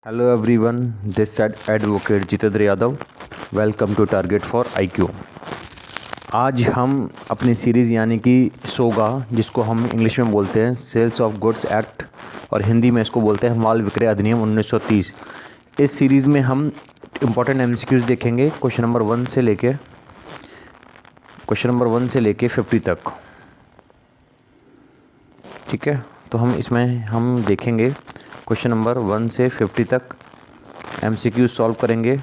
Hello everyone, this side advocate Jitendra Yadav. Welcome to target for IQ. आज हम अपनी series यानी कि सोगा, जिसको हम इंग्लिश में बोलते हैं सेल्स ऑफ गुड्स एक्ट और हिंदी में इसको बोलते हैं माल विक्रय अधिनियम 1930। इस सीरीज़ में हम इम्पोर्टेंट एमसीक्यूज़ देखेंगे क्वेश्चन नंबर 1 से लेके 50 तक। ठीक है, तो हम देखेंगे क्वेश्चन नंबर 1 से 50 तक एमसीक्यू सॉल्व करेंगे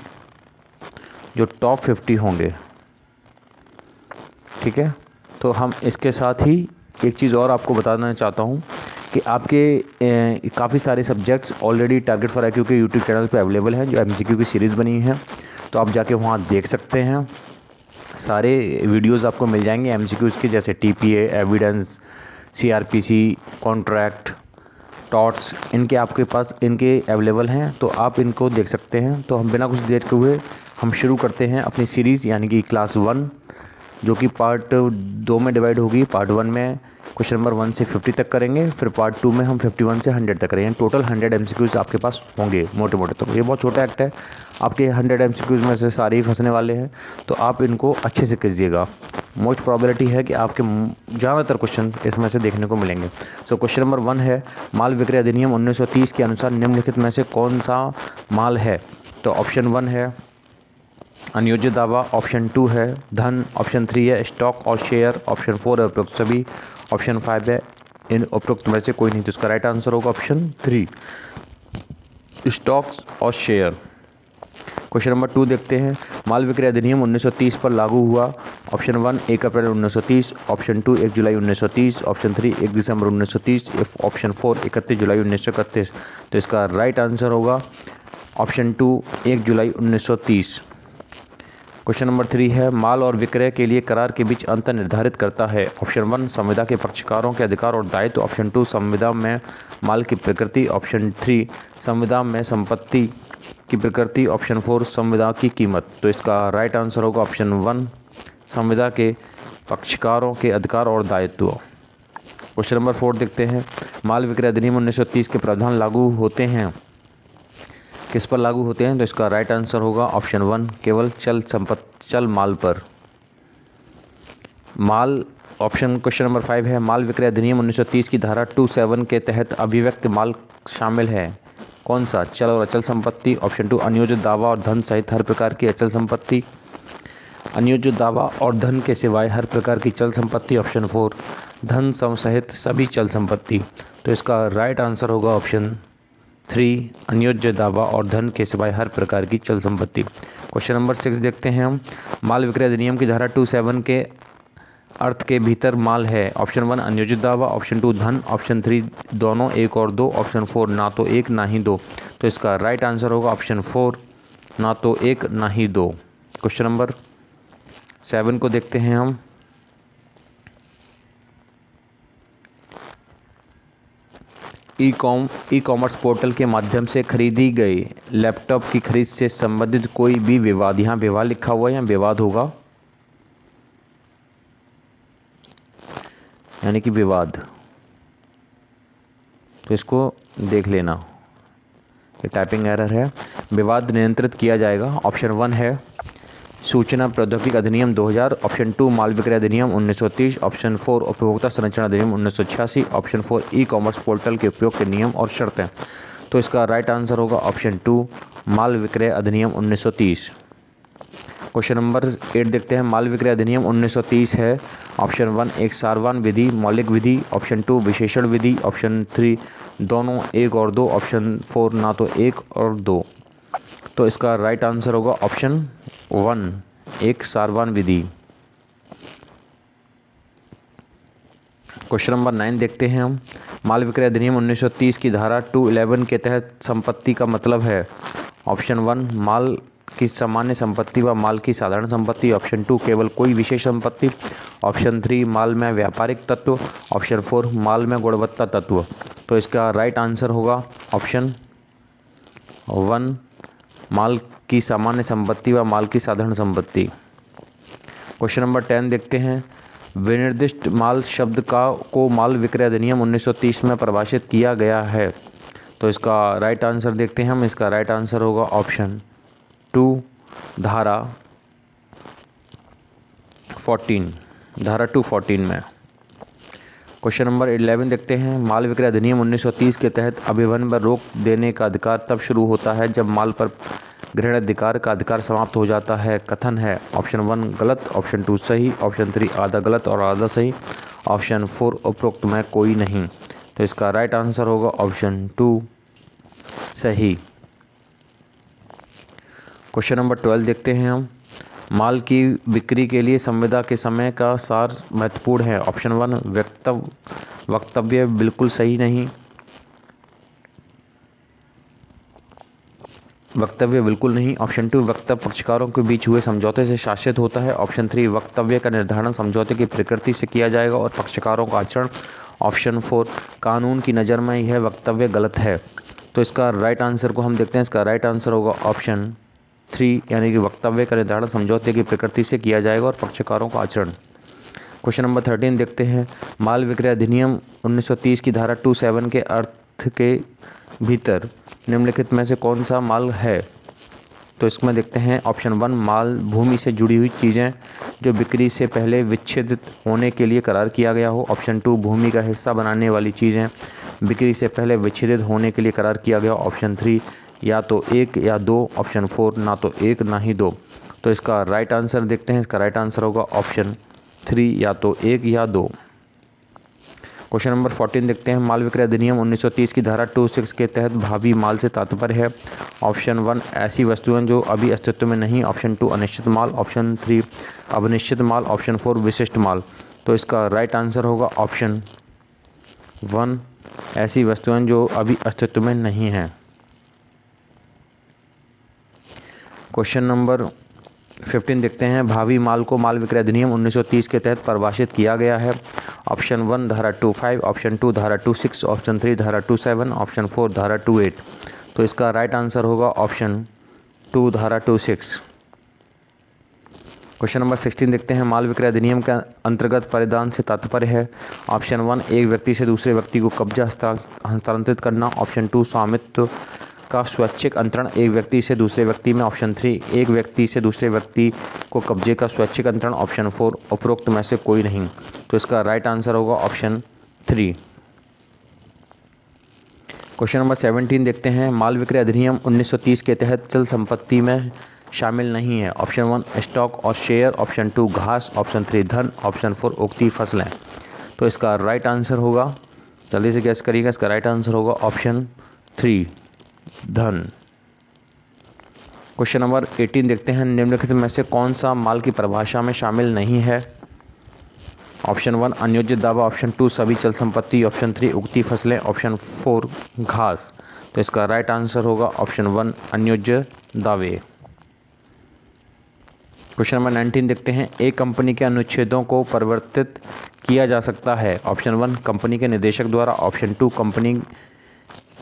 जो टॉप 50 होंगे। ठीक है, तो हम इसके साथ ही एक चीज़ और आपको बताना चाहता हूँ कि आपके काफ़ी सारे subjects already target for IQ के यूट्यूब चैनल पे अवेलेबल हैं, जो एमसीक्यू की सीरीज़ बनी है, तो आप जाके वहाँ देख सकते हैं। सारे वीडियोस आपको मिल जाएंगे एमसीक्यूज़ के, जैसे TPA, evidence, CrPC, contract, torts, इनके आपके पास इनके अवेलेबल हैं, तो आप इनको देख सकते हैं। तो हम बिना कुछ देर के हुए हम शुरू करते हैं अपनी सीरीज़ यानी कि क्लास 1, जो कि पार्ट 2 में डिवाइड होगी। पार्ट 1 में क्वेश्चन नंबर 1 से 50 तक करेंगे, फिर पार्ट 2 में हम 51 से 100 तक करेंगे। टोटल 100 एमसीक्यूज़ आपके पास होंगे मोटे मोटे। तो ये बहुत छोटा एक्ट है, आपके 100 एमसीक्यूज़ में से सारे ही फंसने वाले हैं, तो आप इनको अच्छे से कीजिएगा। मोस्ट प्रोबेबिलिटी है कि आपके ज़्यादातर क्वेश्चन इसमें से देखने को मिलेंगे। सो क्वेश्चन नंबर 1 है, माल विक्रय अधिनियम 1930 के अनुसार निम्नलिखित में से कौन सा माल है? तो ऑप्शन 1 है अनियोज्य दावा, ऑप्शन 2 है धन, ऑप्शन 3 है स्टॉक और शेयर, ऑप्शन 4 है उपरोक्त सभी, ऑप्शन 5 है इन उपरोक्त में से कोई नहीं। तो इसका राइट आंसर होगा ऑप्शन 3, स्टॉक्स और शेयर। क्वेश्चन नंबर 2 देखते हैं, माल विक्रय अधिनियम 1930 पर लागू हुआ। ऑप्शन 1 1 अप्रैल 1930, ऑप्शन 2 1 जुलाई 1930, ऑप्शन 3 1 दिसंबर 1930, ऑप्शन 4 31 जुलाई 1931। तो इसका राइट आंसर होगा ऑप्शन 2 1 जुलाई 1930। क्वेश्चन नंबर 3 है, माल और विक्रय के लिए करार के बीच अंतर निर्धारित करता है। ऑप्शन 1 संविदा के पक्षकारों के अधिकार और दायित्व, ऑप्शन 2 संविदा में माल की प्रकृति, ऑप्शन 3 संविदा में संपत्ति की प्रकृति, ऑप्शन 4 संविदा की कीमत। तो इसका राइट आंसर होगा ऑप्शन 1 संविदा के पक्षकारों के अधिकार और दायित्व। क्वेश्चन नंबर 4 देखते हैं, माल विक्रय अधिनियम 1930 के प्रावधान लागू होते हैं, किस पर लागू होते हैं? तो इसका राइट आंसर होगा ऑप्शन 1 केवल चल माल पर। माल ऑप्शन क्वेश्चन नंबर 5 है, माल विक्रय अधिनियम 1930 की धारा 27 के तहत अभिव्यक्त माल शामिल है, कौन सा? चल और अचल संपत्ति, ऑप्शन 2 अनियोजित दावा और धन सहित हर प्रकार की अचल संपत्ति, अनियोजित दावा और धन के सिवाय हर प्रकार की चल संपत्ति, ऑप्शन 4 धन सहित सभी चल संपत्ति। तो इसका राइट आंसर होगा ऑप्शन 3 अनियोज्य दावा और धन के सिवाय हर प्रकार की चल संपत्ति। क्वेश्चन नंबर 6 देखते हैं हम, माल विक्रय अधिनियम की धारा 27 के अर्थ के भीतर माल है। ऑप्शन 1 अनियोजित दावा, ऑप्शन 2 धन, ऑप्शन 3 दोनों 1 और 2, ऑप्शन 4 ना तो 1 ना ही 2। तो इसका राइट आंसर होगा ऑप्शन 4 ना तो 1 ना ही 2। क्वेश्चन नंबर 7 को देखते हैं हम, ई कॉमर्स पोर्टल के माध्यम से खरीदी गई लैपटॉप की खरीद से संबंधित कोई भी विवाद, यहाँ विवाद लिखा हुआ है, यहाँ विवाद होगा यानी कि विवाद, तो इसको देख लेना, ये टाइपिंग एरर है। विवाद नियंत्रित किया जाएगा, ऑप्शन 1 है सूचना प्रौद्योगिकी अधिनियम 2000, ऑप्शन 2 माल विक्रय अधिनियम 1930, ऑप्शन 4 उपभोक्ता संरक्षण अधिनियम 1986, ऑप्शन 4 ई कॉमर्स पोर्टल के उपयोग के नियम और शर्तें। तो इसका राइट आंसर होगा ऑप्शन 2 माल विक्रय अधिनियम 1930। क्वेश्चन नंबर 8 देखते हैं, माल विक्रय अधिनियम 1930 है। ऑप्शन 1 एक सारवान विधि, मौलिक विधि, ऑप्शन 2 विशेषण विधि, ऑप्शन 3 दोनों 1 और 2, ऑप्शन 4 ना तो 1 और 2। तो इसका राइट आंसर होगा ऑप्शन 1 एक सारवान विधि। क्वेश्चन नंबर 9 देखते हैं हम, माल विक्रय अधिनियम 1930 की धारा 211 के तहत संपत्ति का मतलब है। ऑप्शन 1 माल की सामान्य संपत्ति व माल की साधारण संपत्ति, ऑप्शन 2 केवल कोई विशेष संपत्ति, ऑप्शन 3 माल में व्यापारिक तत्व, ऑप्शन 4 माल में गुणवत्ता तत्व। तो इसका राइट आंसर होगा ऑप्शन 1 माल की सामान्य संपत्ति व माल की साधारण संपत्ति। क्वेश्चन नंबर 10 देखते हैं, विनिर्दिष्ट माल शब्द को माल विक्रय अधिनियम 1930 में परिभाषित किया गया है। तो इसका राइट आंसर देखते हैं हम। इसका राइट आंसर होगा ऑप्शन 2 धारा 14, धारा 214 में। क्वेश्चन नंबर 11 देखते हैं। माल विक्रय अधिनियम 1930 के तहत अभिवन पर रोक देने का अधिकार तब शुरू होता है जब माल पर ग्रहण अधिकार का अधिकार समाप्त हो जाता है। कथन है ऑप्शन 1 गलत, ऑप्शन 2 सही, ऑप्शन 3 आधा गलत और आधा सही, ऑप्शन 4 उपरोक्त में कोई नहीं। तो इसका राइट आंसर होगा ऑप्शन 2 सही। क्वेश्चन नंबर 12 देखते हैं हम। माल की बिक्री के लिए संविदा के समय का सार महत्वपूर्ण है। ऑप्शन 1 वक्तव्य बिल्कुल सही नहीं, वक्तव्य बिल्कुल नहीं। ऑप्शन 2 वक्तव्य पक्षकारों के बीच हुए समझौते से शासित होता है। ऑप्शन 3 वक्तव्य का निर्धारण समझौते की प्रकृति से किया जाएगा और पक्षकारों का आचरण। ऑप्शन 4 कानून की नज़र में यह वक्तव्य गलत है। तो इसका राइट आंसर को हम देखते हैं। इसका राइट आंसर होगा ऑप्शन 3 यानी कि वक्तव्य का निर्धारण समझौते की प्रकृति से किया जाएगा और पक्षकारों का आचरण। क्वेश्चन नंबर 13 देखते हैं। माल विक्रय अधिनियम 1930 की धारा 27 के अर्थ के भीतर निम्नलिखित में से कौन सा माल है? तो इसमें देखते हैं ऑप्शन 1 माल भूमि से जुड़ी हुई चीज़ें जो बिक्री से पहले विच्छेदित होने के लिए करार किया गया हो। ऑप्शन 2 भूमि का हिस्सा बनाने वाली चीज़ें बिक्री से पहले विच्छेदित होने के लिए करार किया गया। ऑप्शन 3 या तो 1 या 2। ऑप्शन 4 ना तो 1 ना ही 2। तो इसका राइट आंसर देखते हैं। इसका राइट आंसर होगा ऑप्शन 3 या तो 1 या 2। क्वेश्चन नंबर 14 देखते हैं। माल विक्रय अधिनियम 1930 की धारा 26 के तहत भावी माल से तात्पर्य है। ऑप्शन 1 ऐसी वस्तुएं जो अभी अस्तित्व में नहीं। ऑप्शन 2 अनिश्चित माल। ऑप्शन 3 अनिश्चित माल। ऑप्शन 4 विशिष्ट माल। तो इसका राइट आंसर होगा ऑप्शन 1 ऐसी वस्तुएं जो अभी अस्तित्व में नहीं हैं। क्वेश्चन नंबर 15 देखते हैं। भावी माल को माल विक्रय अधिनियम 1930 के तहत परिभाषित किया गया है। ऑप्शन 1 धारा 25, ऑप्शन 2 धारा 26, ऑप्शन 3 धारा 27, ऑप्शन 4 धारा 28। तो इसका राइट आंसर होगा ऑप्शन 2 धारा 26। क्वेश्चन नंबर 16 देखते हैं। माल विक्रय अधिनियम के अंतर्गत परिधान से तात्पर्य है। ऑप्शन 1 एक व्यक्ति से दूसरे व्यक्ति को कब्जा हस्तांतरित करना। ऑप्शन 2 स्वामित्व का स्वैच्छिक अंतरण एक व्यक्ति से दूसरे व्यक्ति में। ऑप्शन 3 एक व्यक्ति से दूसरे व्यक्ति को कब्जे का स्वैच्छिक अंतरण। ऑप्शन 4 उपरोक्त में से कोई नहीं। तो इसका राइट आंसर होगा ऑप्शन 3। क्वेश्चन नंबर 17 देखते हैं। माल विक्रय अधिनियम 1930 के तहत चल संपत्ति में शामिल नहीं है। ऑप्शन 1 स्टॉक और शेयर। ऑप्शन 2 घास। ऑप्शन 3 धन। ऑप्शन 4 उगती फसलें। तो इसका राइट आंसर होगा, जल्दी से गैस करिएगा, इसका राइट आंसर होगा ऑप्शन 3 धन। क्वेश्चन नंबर 18 देखते हैं। निम्नलिखित में से कौन सा माल की परिभाषा में शामिल नहीं है? ऑप्शन 1 अनियोजित दावा। ऑप्शन 2 सभी चल संपत्ति। ऑप्शन 3 उगती फसलें। ऑप्शन 4 घास। तो इसका राइट आंसर होगा ऑप्शन 1 अनियोजित दावे। क्वेश्चन नंबर 19 देखते हैं। एक कंपनी के अनुच्छेदों को परिवर्तित किया जा सकता है। ऑप्शन 1 कंपनी के निदेशक द्वारा। ऑप्शन 2 कंपनी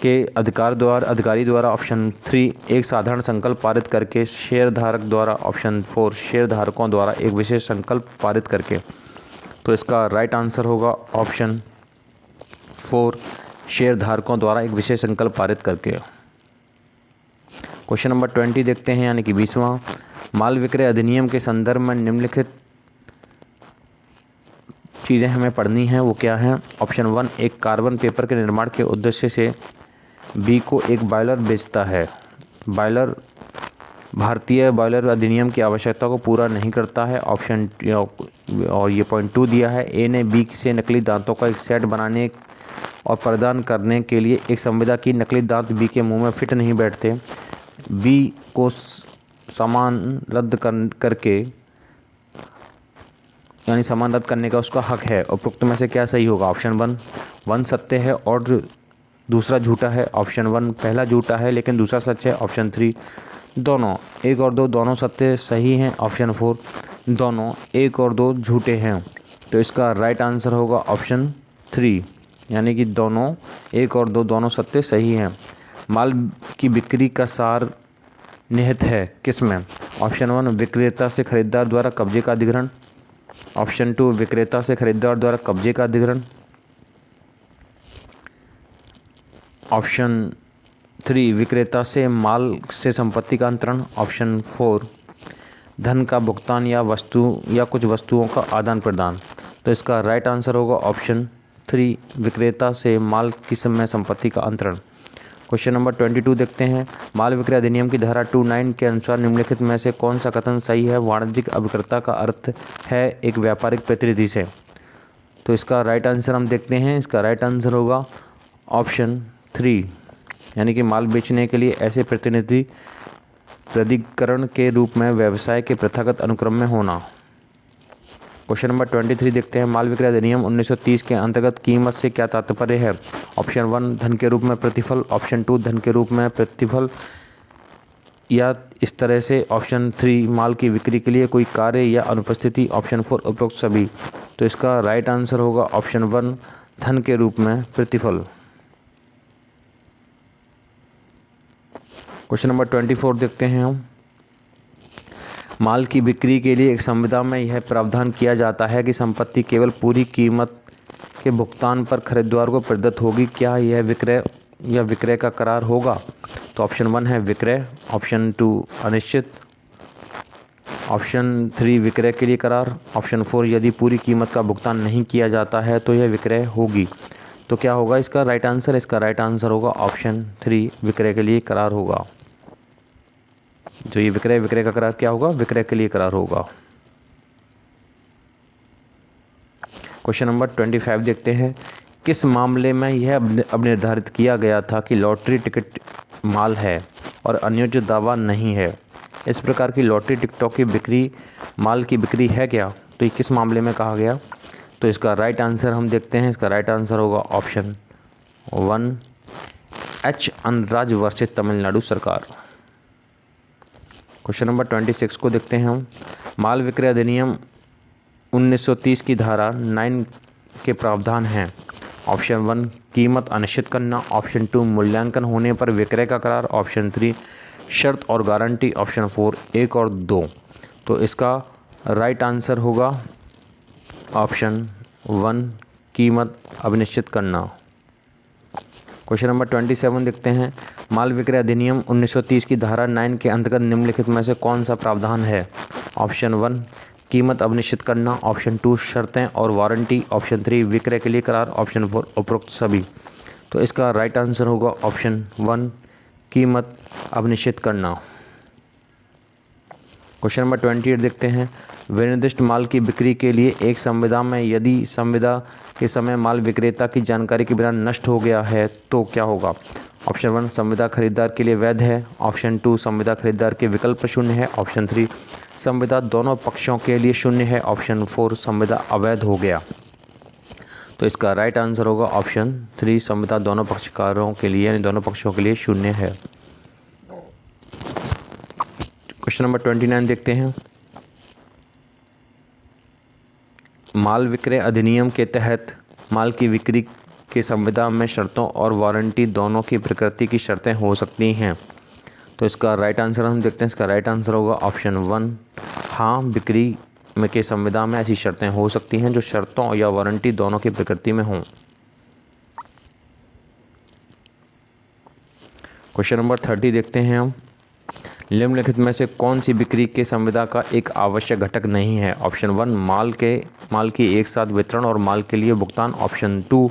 के अधिकारी द्वारा। ऑप्शन 3 एक साधारण संकल्प पारित करके शेयर धारक द्वारा। ऑप्शन 4 शेयर धारकों द्वारा एक विशेष संकल्प पारित करके। तो इसका राइट आंसर होगा ऑप्शन 4 शेयर धारकों द्वारा एक विशेष संकल्प पारित करके। क्वेश्चन नंबर 20 देखते हैं यानी कि 20वां। माल विक्रय अधिनियम के संदर्भ में निम्नलिखित चीज़ें हमें पढ़नी हैं, वो क्या हैं? ऑप्शन 1 एक कार्बन पेपर के निर्माण के उद्देश्य से बी को एक बॉयलर बेचता है। बॉयलर भारतीय बॉयलर अधिनियम की आवश्यकता को पूरा नहीं करता है। ऑप्शन और ये पॉइंट 2 दिया है। ए ने बी से नकली दांतों का एक सेट बनाने और प्रदान करने के लिए एक संविदा की। नकली दांत बी के मुंह में फिट नहीं बैठते। बी को सामान रद्द करके यानी सामान रद्द करने का उसका हक है। उपरोक्त में से क्या सही होगा? ऑप्शन 1 सत्य है और दूसरा झूठा है। ऑप्शन 1 पहला झूठा है लेकिन दूसरा सच है। ऑप्शन 3 दोनों 1 और 2 दोनों सत्य सही हैं। ऑप्शन 4 दोनों 1 और 2 झूठे हैं। तो इसका राइट आंसर होगा ऑप्शन 3 यानी कि दोनों 1 और 2 दोनों सत्य सही हैं। माल की बिक्री का सार निहित है किस में? ऑप्शन 1 विक्रेता से खरीदार द्वारा कब्जे का अधिग्रहण। ऑप्शन 2 विक्रेता से खरीदार द्वारा कब्जे का अधिग्रहण। ऑप्शन 3 विक्रेता से माल से संपत्ति का अंतरण। ऑप्शन 4 धन का भुगतान या कुछ वस्तुओं का आदान प्रदान। तो इसका राइट आंसर होगा ऑप्शन 3 विक्रेता से माल की समय संपत्ति का अंतरण। क्वेश्चन नंबर 22 देखते हैं। माल विक्रय अधिनियम की धारा 29 के अनुसार निम्नलिखित में से कौन सा कथन सही है? वाणिज्यिक अभिकर्ता का अर्थ है एक व्यापारिक प्रतिनिधि से। तो इसका राइट आंसर हम देखते हैं। इसका राइट आंसर होगा ऑप्शन 3, यानी कि माल बेचने के लिए ऐसे प्रतिनिधि प्राधिकरण के रूप में व्यवसाय के प्रथागत अनुक्रम में होना। क्वेश्चन नंबर 23 देखते हैं। माल विक्रय अधिनियम 1930 के अंतर्गत कीमत से क्या तात्पर्य है? ऑप्शन 1 धन के रूप में प्रतिफल। ऑप्शन 2 धन के रूप में प्रतिफल या इस तरह से। ऑप्शन 3 माल की बिक्री के लिए कोई कार्य या अनुपस्थिति। ऑप्शन 4 उपरोक्त सभी। तो इसका राइट आंसर होगा ऑप्शन 1 धन के रूप में प्रतिफल। क्वेश्चन नंबर 24 देखते हैं हम। माल की बिक्री के लिए एक संविदा में यह प्रावधान किया जाता है कि संपत्ति केवल पूरी कीमत के भुगतान पर खरीदार को प्रदत्त होगी। क्या यह विक्रय या विक्रय का करार होगा? तो ऑप्शन 1 है विक्रय। ऑप्शन 2 अनिश्चित। ऑप्शन 3 विक्रय के लिए करार। ऑप्शन 4 यदि पूरी कीमत का भुगतान नहीं किया जाता है तो यह विक्रय होगी। तो क्या होगा इसका राइट आंसर? इसका राइट आंसर होगा ऑप्शन 3 विक्रय के लिए करार होगा। जो ये विक्रय का करार क्या होगा? विक्रय के लिए करार होगा। क्वेश्चन नंबर 25 देखते हैं। किस मामले में यह अब निर्धारित किया गया था कि लॉटरी टिकट माल है और अन्योज्य दावा नहीं है? इस प्रकार की लॉटरी टिकटों की बिक्री माल की बिक्री है क्या? तो ये किस मामले में कहा गया? तो इसका राइट आंसर हम देखते हैं। इसका राइट आंसर होगा option 1 H Anraj versus Tamil Nadu सरकार। क्वेश्चन नंबर 26 को देखते हैं हम। माल विक्रय अधिनियम 1930 की धारा 9 के प्रावधान हैं। ऑप्शन 1 कीमत अनिश्चित करना। ऑप्शन 2 मूल्यांकन होने पर विक्रय का करार। ऑप्शन 3 शर्त और गारंटी। ऑप्शन 4 1 और 2। तो इसका राइट आंसर होगा ऑप्शन 1 कीमत अनिश्चित करना। क्वेश्चन नंबर 27 देखते हैं। माल विक्रय अधिनियम 1930 की धारा 9 के अंतर्गत निम्नलिखित में से कौन सा प्रावधान है? ऑप्शन 1 कीमत अनिश्चित करना। ऑप्शन 2 शर्तें और वारंटी। ऑप्शन 3 विक्रय के लिए करार। ऑप्शन 4 उपरोक्त सभी। तो इसका राइट आंसर होगा ऑप्शन 1 कीमत अनिश्चित करना। क्वेश्चन नंबर 28 देखते हैं। विनिर्दिष्ट माल की बिक्री के लिए एक संविदा में यदि संविदा के समय माल विक्रेता की जानकारी के बिना नष्ट हो गया है तो क्या होगा? ऑप्शन 1 संविदा खरीदार के लिए वैध है। ऑप्शन 2 संविदा खरीदार के विकल्प शून्य है। ऑप्शन 3 संविदा दोनों पक्षों के लिए शून्य है। ऑप्शन 4 संविदा अवैध हो गया। तो इसका राइट आंसर होगा ऑप्शन 3 संविदा दोनों पक्षकारों के लिए यानी दोनों पक्षों के लिए शून्य है। क्वेश्चन नंबर 29 देखते हैं। माल विक्रय अधिनियम के तहत माल की बिक्री के संविदा में शर्तों और वारंटी दोनों की प्रकृति की शर्तें हो सकती हैं। तो इसका राइट आंसर हम देखते हैं। इसका राइट आंसर होगा ऑप्शन 1 हाँ बिक्री में के संविदा में ऐसी शर्तें हो सकती हैं जो शर्तों या वारंटी दोनों की प्रकृति में हों। क्वेश्चन नंबर 30 देखते हैं हम। निम्नलिखित में से कौन सी बिक्री के संविदा का एक आवश्यक घटक नहीं है? ऑप्शन 1 माल की एक साथ वितरण और माल के लिए भुगतान। ऑप्शन 2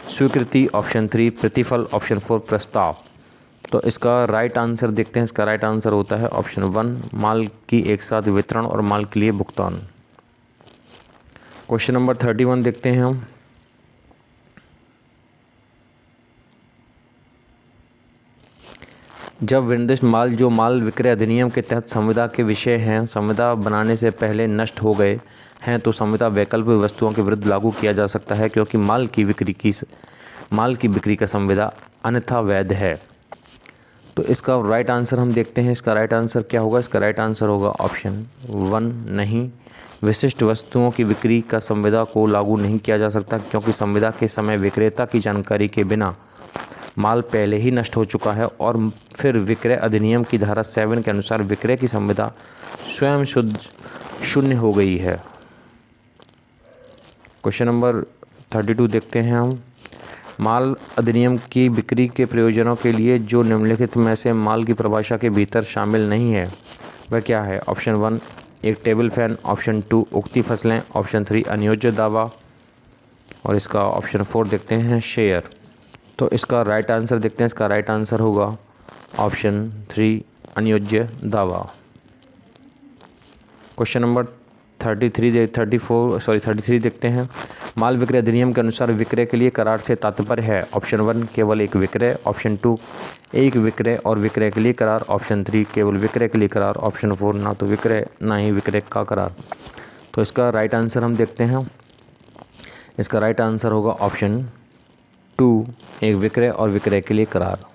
स्वीकृति। ऑप्शन 3 प्रतिफल। ऑप्शन 4 प्रस्ताव। तो इसका राइट आंसर देखते हैं। इसका राइट आंसर होता है ऑप्शन 1 माल की एक साथ वितरण और माल के लिए भुगतान। क्वेश्चन नंबर 31 देखते हैं हम। जब विनिर्दिष्ट माल जो माल विक्रय अधिनियम के तहत संविदा के विषय हैं संविदा बनाने से पहले नष्ट हो गए हैं तो संविदा वैकल्पिक वस्तुओं के विरुद्ध लागू किया जा सकता है क्योंकि माल की बिक्री का संविदा अन्यथा वैध है। तो इसका राइट आंसर हम देखते हैं। इसका राइट आंसर क्या होगा? इसका राइट आंसर होगा ऑप्शन 1 नहीं विशिष्ट वस्तुओं की बिक्री का संविदा को लागू नहीं किया जा सकता क्योंकि संविदा के समय विक्रेता की जानकारी के बिना माल पहले ही नष्ट हो चुका है और फिर विक्रय अधिनियम की धारा 7 के अनुसार विक्रय की संविदा स्वयं शून्य हो गई है। क्वेश्चन नंबर 32 देखते हैं हम। माल अधिनियम की बिक्री के प्रयोजनों के लिए जो निम्नलिखित में से माल की परिभाषा के भीतर शामिल नहीं है वह क्या है? ऑप्शन 1 एक टेबल फैन, ऑप्शन 2 उगती फसलें, ऑप्शन 3 अनियोज्य दावा और इसका ऑप्शन 4 देखते हैं शेयर। तो इसका राइट आंसर देखते हैं। इसका राइट आंसर होगा ऑप्शन 3 अनियोज्य दावा। क्वेश्चन नंबर 33 देखते हैं। माल विक्रय अधिनियम के अनुसार विक्रय के लिए करार से तात्पर्य है? ऑप्शन 1 केवल एक विक्रय, ऑप्शन 2 एक विक्रय और विक्रय के लिए करार, ऑप्शन 3 केवल विक्रय के लिए करार, ऑप्शन 4 ना तो विक्रय ना ही विक्रय का करार। तो इसका राइट आंसर हम देखते हैं। इसका राइट आंसर होगा ऑप्शन 2 एक विक्रय और विक्रय के लिए करार।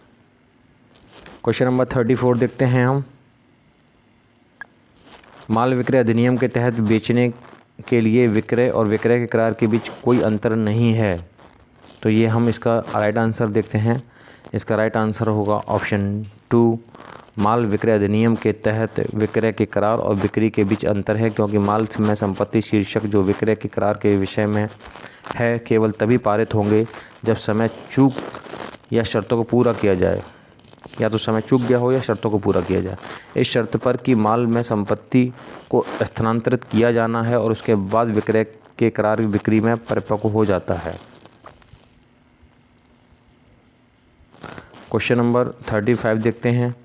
क्वेश्चन नंबर 34 देखते हैं हम। माल विक्रय अधिनियम के तहत बेचने के लिए विक्रय और विक्रय के करार के बीच कोई अंतर नहीं है। तो ये हम इसका राइट आंसर देखते हैं। इसका राइट आंसर होगा ऑप्शन 2 माल विक्रय अधिनियम के तहत विक्रय के करार और बिक्री के बीच अंतर है, क्योंकि माल में संपत्ति शीर्षक जो विक्रय के करार के विषय में है केवल तभी पारित होंगे जब समय चूक या शर्तों को पूरा किया जाए, या तो समय चूक गया हो या शर्तों को पूरा किया जाए। इस शर्त पर कि माल में संपत्ति को स्थानांतरित किया जाना है और उसके बाद विक्रय के करार बिक्री में परिपक्व हो जाता है। क्वेश्चन नंबर 35 देखते हैं।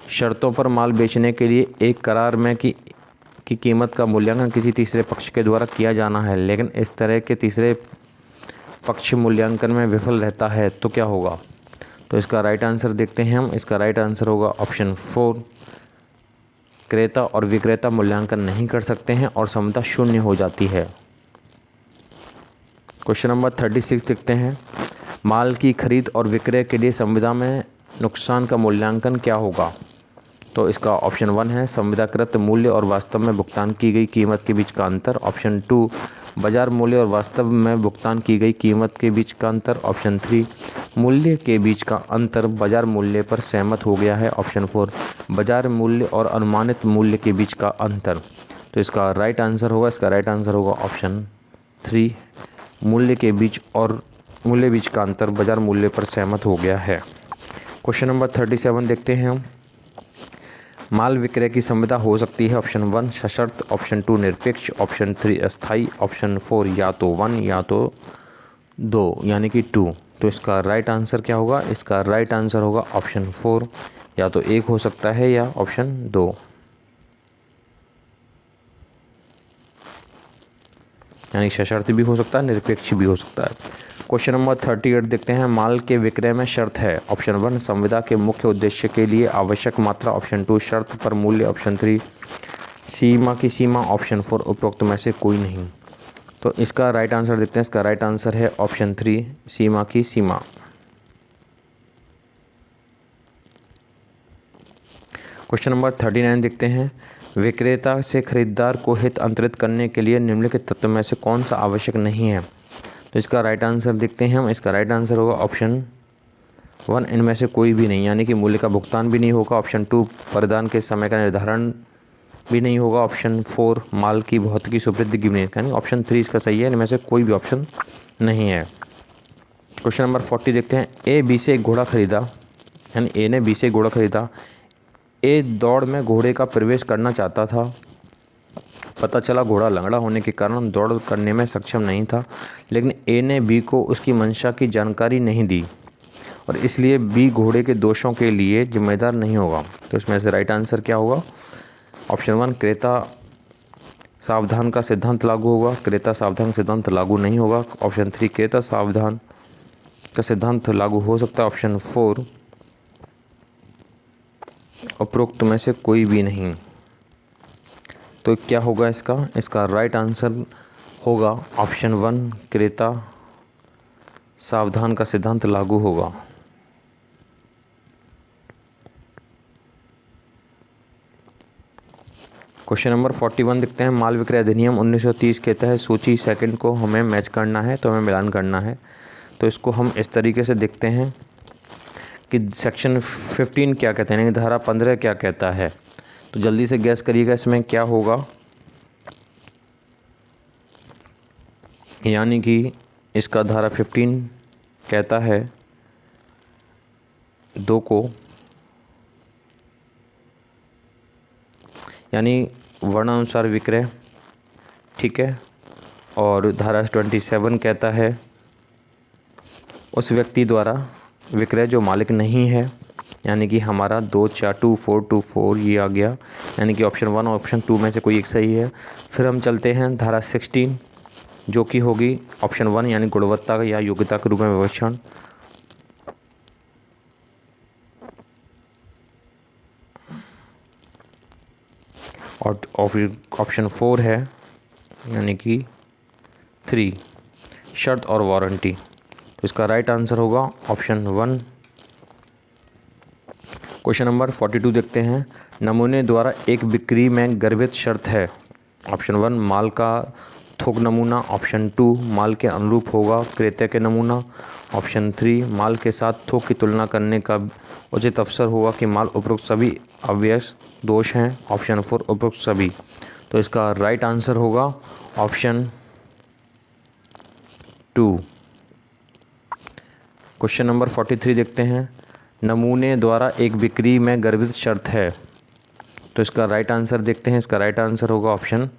शर्तों पर माल बेचने के लिए एक करार में की कीमत का मूल्यांकन किसी तीसरे पक्ष के द्वारा किया जाना है, लेकिन इस तरह के तीसरे पक्ष मूल्यांकन में विफल रहता है तो क्या होगा? तो इसका राइट आंसर देखते हैं हम। इसका राइट आंसर होगा ऑप्शन 4 क्रेता और विक्रेता मूल्यांकन नहीं कर सकते हैं और समता शून्य हो जाती है। क्वेश्चन नंबर 36 देखते हैं। माल की खरीद और विक्रय के लिए संविदा में नुकसान का मूल्यांकन क्या होगा? तो इसका ऑप्शन 1 है संविदाकृत मूल्य और वास्तव में भुगतान की गई कीमत के बीच का अंतर, ऑप्शन 2 बाजार मूल्य और वास्तव में भुगतान की गई कीमत के बीच का अंतर, ऑप्शन 3 मूल्य के बीच का अंतर बाजार मूल्य पर सहमत हो गया है, ऑप्शन 4 बाजार मूल्य और अनुमानित मूल्य के बीच का अंतर। तो इसका राइट आंसर होगा ऑप्शन 3 मूल्य के बीच और मूल्य बीच का अंतर बाजार मूल्य पर सहमत हो गया है। क्वेश्चन नंबर 37 देखते हैं हम। माल विक्रय की संविदा हो सकती है ऑप्शन 1 सशर्त, ऑप्शन 2 निरपेक्ष, ऑप्शन 3 अस्थायी, ऑप्शन 4 या तो 1 या तो 2 यानी कि 2। तो इसका राइट आंसर क्या होगा? इसका राइट आंसर होगा ऑप्शन 4 या तो 1 हो सकता है या ऑप्शन 2। यानी सशर्त भी हो सकता है, निरपेक्ष भी हो सकता है। क्वेश्चन नंबर 38 देखते हैं। माल के विक्रय में शर्त है ऑप्शन 1 संविदा के मुख्य उद्देश्य के लिए आवश्यक मात्रा, ऑप्शन 2 शर्त पर मूल्य, ऑप्शन 3 सीमा की सीमा, ऑप्शन 4 उपरोक्त में से कोई नहीं। तो इसका राइट आंसर देखते हैं। इसका राइट आंसर है ऑप्शन 3 सीमा की सीमा। क्वेश्चन नंबर 39 देखते हैं। विक्रेता से खरीदार को हित अंतरित करने के लिए निम्नलिखित तत्व में से कौन सा आवश्यक नहीं है? तो इसका राइट आंसर देखते हैं हम। इसका राइट आंसर होगा ऑप्शन 1 इनमें से कोई भी नहीं, यानी कि मूल्य का भुगतान भी नहीं होगा, ऑप्शन 2 परिधान के समय का निर्धारण भी नहीं होगा, ऑप्शन 4 माल की भौतिकी सुवृद्धि की नहीं, यानी ऑप्शन 3 इसका सही है। इनमें से कोई भी ऑप्शन नहीं है। क्वेश्चन नंबर 40 देखते हैं। ए बी से एक घोड़ा खरीदा, यानी ए ने बी से एक घोड़ा खरीदा। ए दौड़ में घोड़े का प्रवेश करना चाहता था। पता चला घोड़ा लंगड़ा होने के कारण दौड़ करने में सक्षम नहीं था, लेकिन ए ने बी को उसकी मंशा की जानकारी नहीं दी और इसलिए बी घोड़े के दोषों के लिए जिम्मेदार नहीं होगा। तो इसमें से राइट आंसर क्या होगा? ऑप्शन 1 क्रेता सावधान का सिद्धांत लागू होगा, क्रेता सावधान सिद्धांत लागू नहीं होगा, ऑप्शन 3 क्रेता सावधान का सिद्धांत लागू हो सकता है, ऑप्शन 4 उपरोक्त में से कोई भी नहीं। तो क्या होगा इसका राइट आंसर होगा ऑप्शन 1 क्रेता सावधान का सिद्धांत लागू होगा। क्वेश्चन नंबर 41 देखते हैं। माल विक्रय अधिनियम 1930 के तहत सूची सेकंड को हमें मैच करना है, तो हमें मिलान करना है। तो इसको हम इस तरीके से देखते हैं कि सेक्शन 15 क्या कहते हैं, धारा 15 क्या कहता है। तो जल्दी से गैस करिएगा इसमें क्या होगा। यानी कि इसका धारा 15 कहता है 2 को यानी वर्णानुसार विक्रय, ठीक है। और धारा 27 कहता है उस व्यक्ति द्वारा विक्रय जो मालिक नहीं है, यानी कि हमारा 2, 4, 2, 4, 2, 4 ये आ गया, यानी कि ऑप्शन 1 और ऑप्शन 2 में से कोई एक सही है। फिर हम चलते हैं धारा 16 जो कि होगी ऑप्शन 1 यानी गुणवत्ता या योग्यता के रूप में विवेचन। और ऑप्शन 4 है यानी कि 3 शर्त और वारंटी। तो इसका राइट आंसर होगा ऑप्शन 1। क्वेश्चन नंबर 42 देखते हैं। नमूने द्वारा एक बिक्री में गर्भित शर्त है। ऑप्शन 1 माल का थोक नमूना, ऑप्शन 2 माल के अनुरूप होगा क्रेता के नमूना, ऑप्शन 3 माल के साथ थोक की तुलना करने का उचित अवसर होगा कि माल उपरोक्त सभी अव्यय दोष हैं, ऑप्शन 4 उपरोक्त सभी। तो इसका राइट आंसर होगा ऑप्शन 2। क्वेश्चन नंबर 43 देखते हैं। नमूने द्वारा एक बिक्री में गर्भित शर्त है। तो इसका राइट आंसर देखते हैं। इसका राइट आंसर होगा ऑप्शन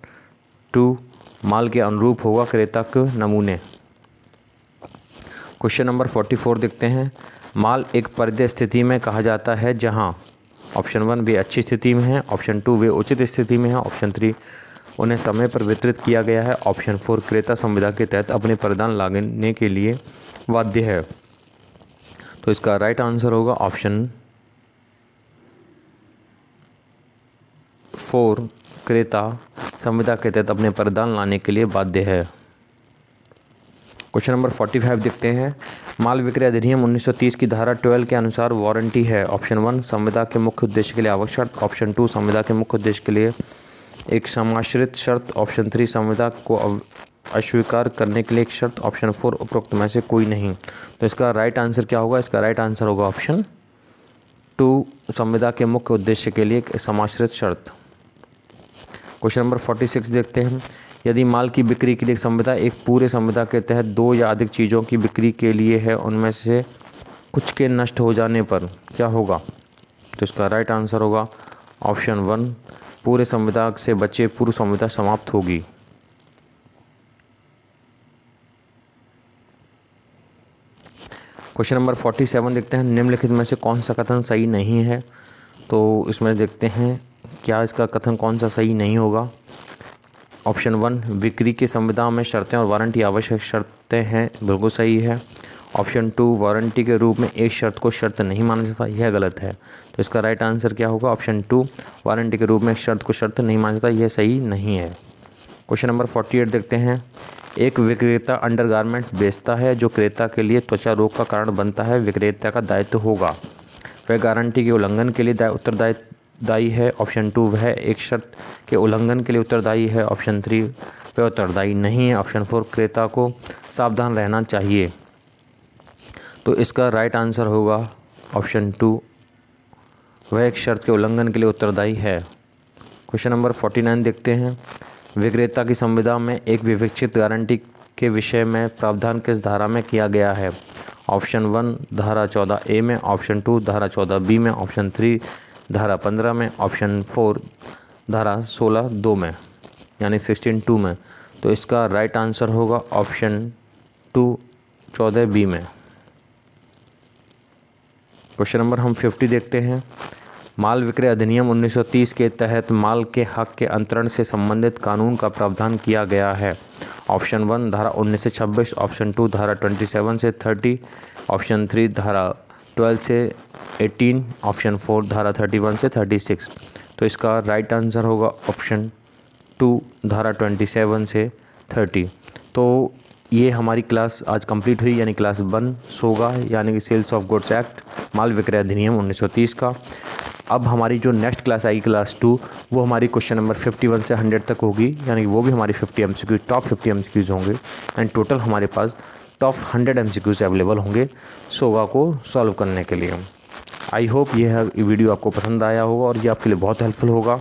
2 माल के अनुरूप होगा क्रेता के नमूने। क्वेश्चन नंबर 44 देखते हैं। माल एक परिदृढ़ स्थिति में कहा जाता है जहां ऑप्शन 1 वे अच्छी स्थिति में है, ऑप्शन 2 वे उचित स्थिति में है, ऑप्शन 3 उन्हें समय पर वितरित किया गया है, ऑप्शन 4 क्रेता संविदा के तहत अपने परिधान लाने के लिए बाध्य है। तो इसका राइट आंसर होगा ऑप्शन 4 क्रेता संविदा के तहत अपने परिधान लाने के लिए बाध्य है। क्वेश्चन नंबर 45 देखते हैं। माल विक्रय अधिनियम 1930 की धारा 12 के अनुसार वारंटी है। ऑप्शन 1 संविदा के मुख्य उद्देश्य के लिए आवश्यक शर्त, ऑप्शन 2 संविदा के मुख्य उद्देश्य के लिए एक समाश्रित शर्त, ऑप्शन 3 संविदा को अस्वीकार करने के लिए एक शर्त, ऑप्शन 4 उपरोक्त में से कोई नहीं। तो इसका राइट आंसर क्या होगा? इसका राइट आंसर होगा ऑप्शन 2 संविदा के मुख्य उद्देश्य के लिए एक समाश्रित शर्त। क्वेश्चन नंबर 46 देखते हैं। यदि माल की बिक्री के लिए संविदा एक पूरे संविदा के तहत 2 या अधिक चीज़ों की बिक्री के लिए है, उनमें से कुछ के नष्ट हो जाने पर क्या होगा? तो इसका राइट आंसर होगा ऑप्शन 1 पूरे संविदा से बचे पूर्व संविदा समाप्त होगी। क्वेश्चन नंबर 47 देखते हैं। निम्नलिखित में से कौन सा कथन सही नहीं है? तो इसमें देखते हैं क्या इसका कथन कौन सा सही नहीं होगा। ऑप्शन 1 बिक्री के संविदा में शर्तें और वारंटी आवश्यक शर्तें हैं, बिल्कुल सही है। ऑप्शन 2 वारंटी के रूप में एक शर्त को शर्त नहीं माना जाता, यह गलत है। तो इसका राइट आंसर क्या होगा? ऑप्शन 2 वारंटी के रूप में एक शर्त को शर्त नहीं माना जाता, यह सही नहीं है। क्वेश्चन नंबर 48 देखते हैं। एक विक्रेता अंडरगारमेंट्स बेचता है जो क्रेता के लिए त्वचा रोग का कारण बनता है, विक्रेता का दायित्व होगा। वह गारंटी के उल्लंघन के लिए उत्तरदायी है। ऑप्शन 2 वह एक शर्त के उल्लंघन के लिए उत्तरदायी है। ऑप्शन 3 वह उत्तरदायी नहीं है। ऑप्शन 4 क्रेता को सावधान रहना चाहिए। तो इसका राइट आंसर होगा ऑप्शन 2 वह एक शर्त के उल्लंघन के लिए उत्तरदायी है। क्वेश्चन नंबर 49 देखते हैं। विक्रेता की संविदा में एक विवक्षित गारंटी के विषय में प्रावधान किस धारा में किया गया है? ऑप्शन 1 धारा 14A में, ऑप्शन 2 धारा 14B में, ऑप्शन 3 धारा 15 में, ऑप्शन 4 धारा 16(2) में, यानी 16(2) में। तो इसका राइट आंसर होगा ऑप्शन 2 14B में। क्वेश्चन नंबर हम 50 देखते हैं। माल विक्रय अधिनियम 1930 के तहत माल के हक के अंतरण से संबंधित कानून का प्रावधान किया गया है। ऑप्शन 1 धारा 19 से 26, ऑप्शन 2 धारा 27 से 30, ऑप्शन 3 धारा 12 से 18, ऑप्शन 4 धारा 31 से 36। तो इसका राइट आंसर होगा ऑप्शन 2 धारा 27 से 30। तो ये हमारी क्लास आज कंप्लीट हुई, यानी क्लास 1 सोगा यानी कि सेल्स ऑफ गुड्स एक्ट माल विक्रय अधिनियम 1930 का। अब हमारी जो नेक्स्ट क्लास आएगी क्लास 2, वो हमारी क्वेश्चन नंबर 51 से 100 तक होगी, यानी कि वो भी हमारी 50 MCQ टॉप 50 MCQs होंगे एंड टोटल हमारे पास टॉप 100 MCQs अवेलेबल होंगे सोगा को सॉल्व करने के लिए। आई होप यह वीडियो आपको पसंद आया होगा और ये आपके लिए बहुत हेल्पफुल होगा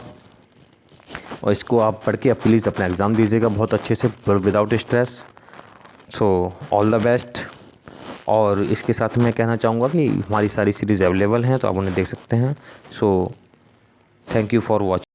और इसको आप पढ़ के प्लीज़ अपना एग्ज़ाम दीजिएगा बहुत अच्छे से without stress. So all the best. और इसके साथ मैं कहना चाहूँगा कि हमारी सारी सीरीज़ अवेलेबल हैं, तो आप उन्हें देख सकते हैं। So thank you for watching.